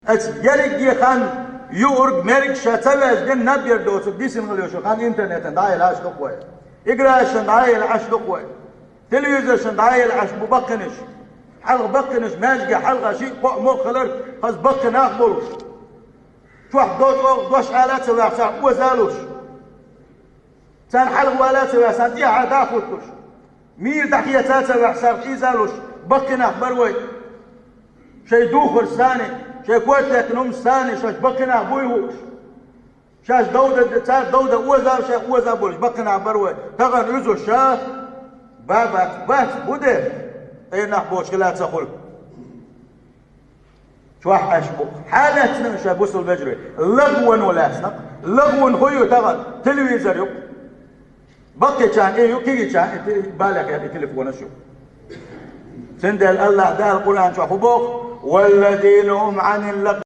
يلقي خان يورج مرق شتوى جن نبير دوس ديسن غليوش خان إنترنت دايل عش دقوة إقرأ شن دايل عش دقوة تلفزيون شن دايل عش ببقنش حلقة بقنش ماجي حلقة شيء مو خلر خز بقن أقبلش شو واحد دوش آلات سوى عشان وزالوش سان حلقة ولا سوى سان دي عدا فوتوش مير تحكي تاسع وحساب إيزالوش بقن أخبروي شيء دوخر ثاني شيء كويس لكنهم ثاني شاش بقنا بويهوش شاش دودة وزا شاش وزا بولش بقنا بروي تغن رزو شاش بابا بس بوده اي نحبوش كلا تسخل شوح اشبو حالة نمشى بوصل بجري لغوا ولا اسنق لغوا هو تغن تلفزيون يوك بقي كان ايو كي كان بالك يا تليفون شو سندل الله ده القرآن شوفوا بوخ والذين هم عن اللغو